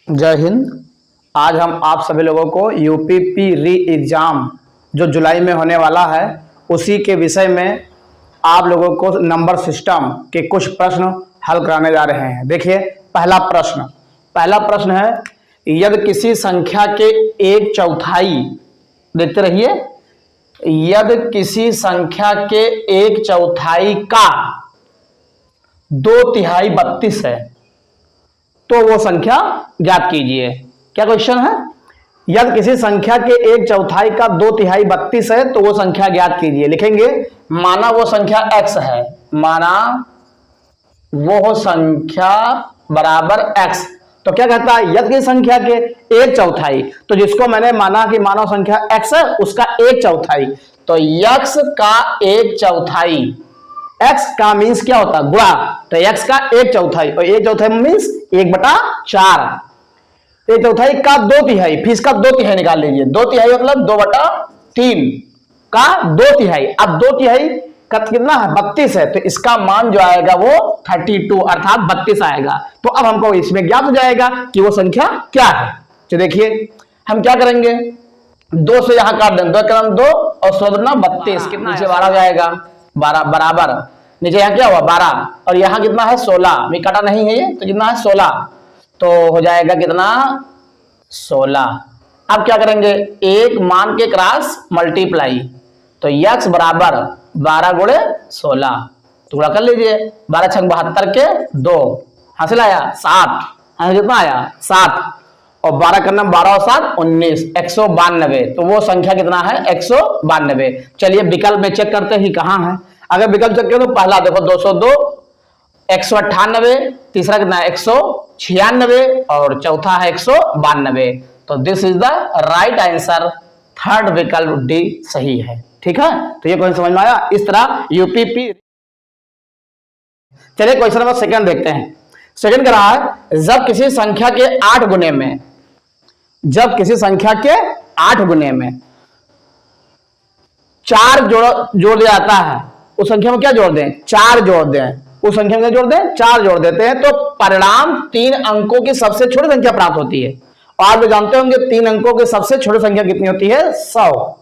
जय हिंद। आज हम आप सभी लोगों को यूपीपी री एग्ज़ाम जो जुलाई में होने वाला है उसी के विषय में आप लोगों को नंबर सिस्टम के कुछ प्रश्न हल कराने जा रहे हैं। देखिए पहला प्रश्न है, यदि किसी संख्या के एक चौथाई, देखते रहिए, यदि किसी संख्या के एक चौथाई का 2/3 32 है तो वो संख्या ज्ञात कीजिए। क्या क्वेश्चन है? यदि किसी संख्या के एक चौथाई का 2/3 32 है तो वो संख्या ज्ञात कीजिए। लिखेंगे माना वो संख्या x है, माना वो संख्या बराबर x। तो क्या कहता है? यदि किसी संख्या के एक चौथाई, तो जिसको मैंने माना कि मानव संख्या x है उसका एक चौथाई, तो x का एक चौथाई, x का मीन्स क्या होता है? गुणा। तो x का एक चौथाई, और एक चौथाई मीन्स 1/4। एक चौथाई का 2/3, फिर इसका 2/3 निकाल लीजिए। 2/3 मतलब 2/3 का 2/3। अब 2/3 का कितना है? 32 है, तो इसका मान जो आएगा वो 32 अर्थात 32 आएगा। तो अब हमको इसमें ज्ञात हो जाएगा कि वो संख्या क्या है। तो देखिए हम क्या करेंगे, 2 से यहां काट दें, 2 कलम 2 और 16 32, कितना? नीचे 12 हो जाएगा, 12 बराबर, नीचे यहाँ क्या हुआ? 12, और यहाँ कितना है? 16, भी काटा नहीं है ये, तो कितना है? 16, तो हो जाएगा कितना? 16। अब क्या करेंगे? एक मान के क्रॉस मल्टीप्लाई, तो x बराबर 12 गुणे 16, तो गुणा कर लीजिए। 12 छंग 72 के 2, हासिल आया 7, कितना आया? 7, और 12 करना 12 और 7 19, 192। तो वो संख्या कितना है? 192। चलिए विकल्प में चेक करते हैं कहाँ है। अगर विकल्प चेक करें तो पहला देखो 202, 198, तीसरा कितना है? 196, और चौथा है 192। तो this is the right answer, third विकल्प डी सही है। ठीक है, तो ये क्वेश्चन समझ में आया। इस तरह यूपीपी। चलिए क्वेश्चन नंबर सेकंड देखते हैं। सेकंड कह रहा है, जब किसी संख्या के 8 गुने में, जब किसी संख्या के 8 गुने में 4 जोड़ दिया जाता है, उस संख्या में क्या जोड़ दें? 4 जोड़ दें। उस संख्या में जोड़ दें? 4 जोड़ देते हैं, तो परिणाम 3 अंकों की सबसे छोटी संख्या प्राप्त होती है। और आप जानते होंगे 3 अंकों की सबसे छोटी संख्या कितनी होती है? 100।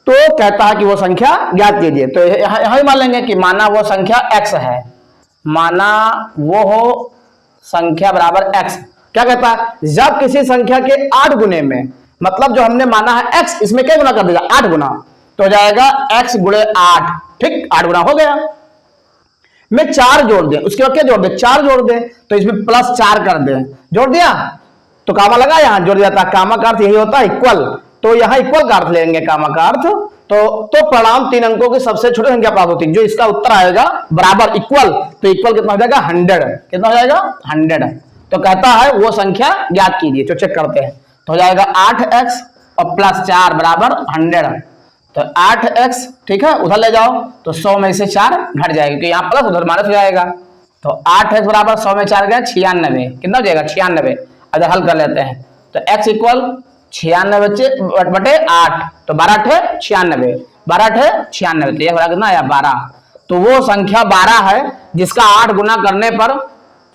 तो कहता है कि वो संख्या ज्ञात कीजिए। तो यहां मान लेंगे कि माना वो संख्या x है, माना वो हो संख्या बराबर x। क्या कहता है? जब किसी संख्या के 8 गुने में, मतलब जो हमने माना है x, इसमें क्या गुना कर देगा? 8 गुना, तो हो जाएगा x गुणे 8। ठीक, 8 गुना हो गया। में 4 जोड़ दें, उसके बाद क्या जोड़ दें? 4 जोड़ दें, तो इसमें +4 कर दें। जोड़ दिया तो कामा लगा, यहां जोड़ जाता है। कामा का अर्थ यही होता है इक्वल, तो यहां इक्वल का अर्थ लेंगे कामा का अर्थ। तो परिणाम 3 अंकों की सबसे छोटी संख्या प्राप्त होती है, जो इसका उत्तर आएगा बराबर इक्वल। तो इक्वल कितना हो जाएगा? 100। कितना हो जाएगा? 100। तो कहता है वो संख्या ज्ञात कीजिए। तो चेक करते हैं, तो हो जाएगा 8x और +4 बराबर 100। तो 8x, ठीक है, उधर ले जाओ तो 100 में से 4 घट जाएगा, क्योंकि यहाँ प्लस उधर माइनस हो जाएगा। तो 8x बराबर 100 में 4 गया 96। कितना हो जाएगा? 96। अगर हल कर लेते हैं तो x इक्वल 96 बटे 8, तो 12 × 96, 12 × 96, तो यह कितना आया? 12। तो वो संख्या 12 है जिसका 8 गुना करने पर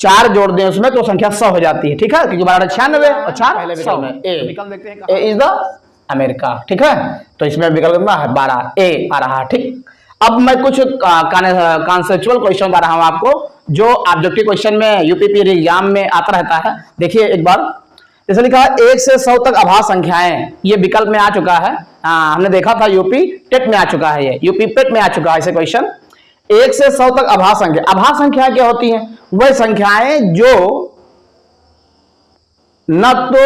4 जोड़ दें उसमें, तो संख्या 100 हो जाती है। ठीक है, क्योंकि 12 × 96 और 4 100 में ए इज द अमेरिका। ठीक है, तो इसमें विकल्प कितना है? 12, ए आ रहा है। ठीक, अब मैं कुछ कॉन्सेप्चुअल क्वेश्चन बता रहा हूं आपको, जो ऑब्जेक्टिव क्वेश्चन में यूपीपी एग्जाम में आता रहता है। देखिए एक बार, जैसे लिखा है 1 से 100 तक अभाज्य संख्याएं, ये विकल्प में आ चुका है। हमने देखा था यूपी टेट में आ चुका है, ये यूपी पेट में आ चुका है ऐसे क्वेश्चन। 1 से 100 तक अभाज्य संख्या। अभाज्य संख्याएं क्या होती हैं? वह संख्याएं जो न तो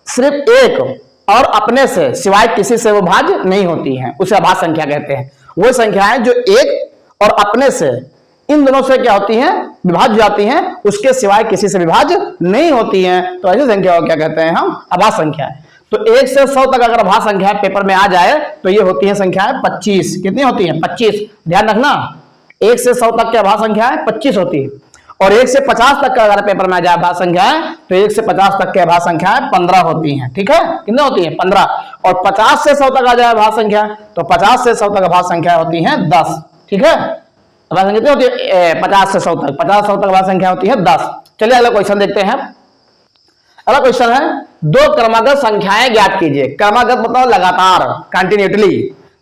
सिर्फ एक और अपने से सिवाय किसी से वो भाज्य नहीं होती हैं, उसे अभाज्य संख्या कहते हैं। वो संख्याएं जो एक और अपने से, इन दोनों से क्या होती हैं? विभाज्य जाती हैं, उसके सिवाय किसी से विभाज्य नहीं होती हैं, तो ऐसी संख्या को क्या कहते हैं? हम अभाज्य संख्या। तो 1 से 100 तक अगर अभाज्य संख्या पेपर में आ जाए तो ये होती है संख्याएं 25। कितनी होती हैं? 25। ध्यान रखना, 1 से 100 तक की अभाज्य संख्याएं 25 होती है। और 1 से 50 तक का अगर पेपर में आ जाए अभाज्य संख्याएं, तो 1 से 50 तक के अभाज्य संख्याएं 15 होती हैं। ठीक है, कितने होती हैं? 15। और 50 से 100 तक आ जाए अभाज्य संख्या, तो 50 से 100 तक अभाज्य संख्या होती हैं 10। ठीक है, अभाज्य संख्या कितनी होती है? 50 से 100 तक, 50 100 तक अभाज्य संख्या होती है 10। चलिए अगला क्वेश्चन देखते हैं। अगला क्वेश्चन है, दो क्रमागत संख्याएं ज्ञात कीजिए। क्रमागत मतलब लगातार, कंटिन्यूटली।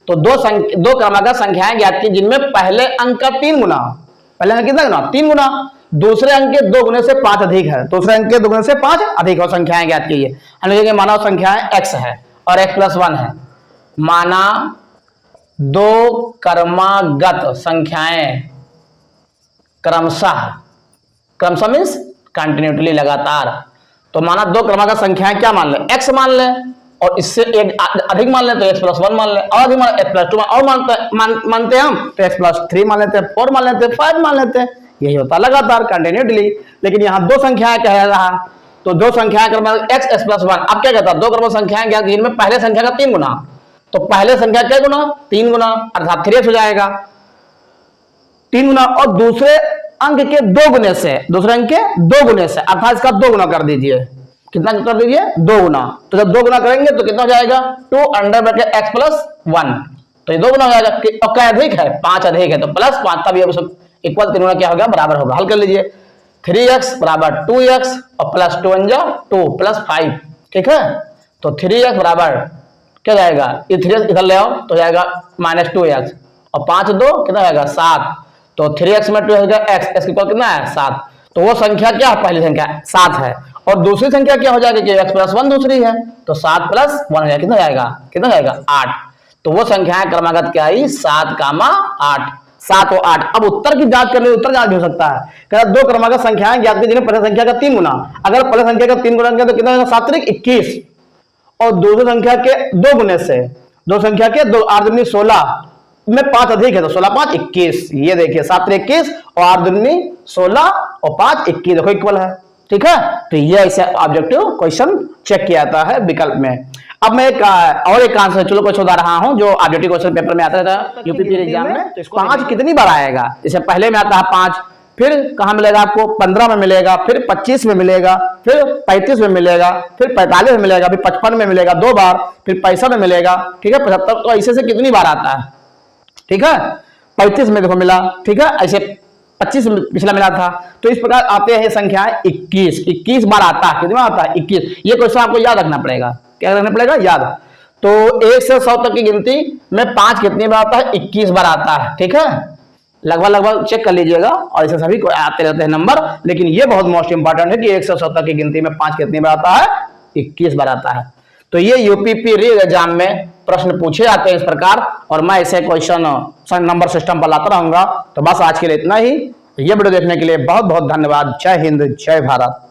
तो दो क्रमागत संख्याएं ज्ञात की जिनमें पहले अंक का 3 गुना, पहले अंक कितना गुना, 3 गुना, दूसरे अंक के 2 गुने से 5 अधिक है, दूसरे अंक के 2 गुने से 5 अधिक हो संख्याएं ज्ञात कीजिए। हम लिखेंगे माना संख्याएं x है और x + 1 है। माना दो क्रमागत संख्याएं क्रमशः मीन्स कंटिन्यूटली, लगातार। तो माना दो क्रमागत संख्याएं क्या मान ले, x मान ले और इससे एक अधिक मान ले तो x + 1 मान ले, और अधिक मान x + 2 और मानते हैं हम तो x + 3 मान लेते हैं, 4 मान लेते हैं, 5 मान लेते हैं। यही होता है लगातार, कंटिन्यूटली। लेकिन यहाँ दो संख्याएं कह रहा, तो दो संख्याएं क्रमागत x + 1। अब क्या कहता है, दो क्रमागत संख्याएं ज्ञात जिनमें पहले संख्या का 3 गुना, तो पहले संख्या क्या गुना, 3 गुना, अर्थात 3x हो जाएगा, 3 गुना, और दूसरे अंक के 2 गुने से, दूसरे अंक के 2 गुने से, अर्थात इसका 2 गुना कर दीजिए। कितना कर दीजिए, 2 गुना। तो जब 2 गुना करेंगे तो कितना हो जाएगा, 2 × (x + 1), तो ये 2 गुना हो जाएगा। और क्या अधिक है, 5 अधिक है, तो +5 तब ये इक्वल 3 गुना क्या होगा, बराबर होगा। हल कर लीजिए, 3x = 2x और +2 × 2 +5, ठीक है। तो 3x बराबर क्या जाएगा, ये 3x इधर ले आओ तो जाएगा -2x, और 5 2 कितना जाएगा, 7। तो 3x में 2 हो जाएगा x की कितना है, 7। तो वो संख्या क्या है, पहली संख्या 7 है, और दूसरी संख्या क्या हो जाएगी कि x + 1 दूसरी है, तो 7 + 1 हो जाएगा, कितना जाएगा 8। तो वो संख्याएं क्रमागत क्या आई, 7, 8, 7 और 8। अब उत्तर की जांच करने, उत्तर जांच भी हो सकता है। कहता दो क्रमागत संख्याएं ज्ञात कीजिए जिन्हें पहले संख्या का 3 गुना, अगर पहले संख्या का 3 गुना तो कितना होगा, 7 × 21, और दूसरी संख्या के 2 गुने से, दो संख्या के 2 8 दूनी 16 में 5 अधिक है, तो 16 × 5 = 21। ये देखिए 7 × 21 और 8 दूनी 16 और 5 = 21, देखो इक्वल है, ठीक है। तो ये ऐसे ऑब्जेक्टिव क्वेश्चन चेक किया जाता है विकल्प में। अब मैं एक आंसर चलो कुछ बता रहा हूं जो ऑब्जेक्टिव क्वेश्चन पेपर में आता था यूपीपी एग्जाम में। तो 5 कितनी बार आएगा, जैसे पहले में आता है 5, फिर कहां मिलेगा आपको, 15 में मिलेगा, फिर 25 में मिलेगा, फिर 35 में मिलेगा, फिर 45 में मिलेगा, फिर 55 में मिलेगा 2 बार, फिर 65 में मिलेगा, ठीक है, 75। तो ऐसे से कितनी बार आता है, ठीक है। 35 में देखो मिला, ठीक है, ऐसे 25 में पिछला मिला था। तो इस प्रकार आते हैं संख्याएं 21 बार आता है, कितना आता है, 21। ये क्वेश्चन आपको याद रखना पड़ेगा, क्या रखना पड़ेगा, याद। तो 1 से 100 तक की गिनती में 5 कितनी बार आता है, 21 बार आता है, ठीक है। लगभग चेक कर लीजिएगा, और ऐसे सभी को आते रहते हैं नंबर, लेकिन ये बहुत मोस्ट इंपॉर्टेंट है कि 1 से 100 तक की गिनती में 5 कितनी बार आता है, 21 बार आता है। तो ये यूपीपी री एग्जाम में प्रश्न पूछे जाते हैं इस प्रकार, और मैं ऐसे क्वेश्चन नंबर सिस्टम पर लाता रहूंगा। तो बस आज के लिए इतना ही। ये वीडियो देखने के लिए बहुत बहुत धन्यवाद। जय हिंद, जय भारत।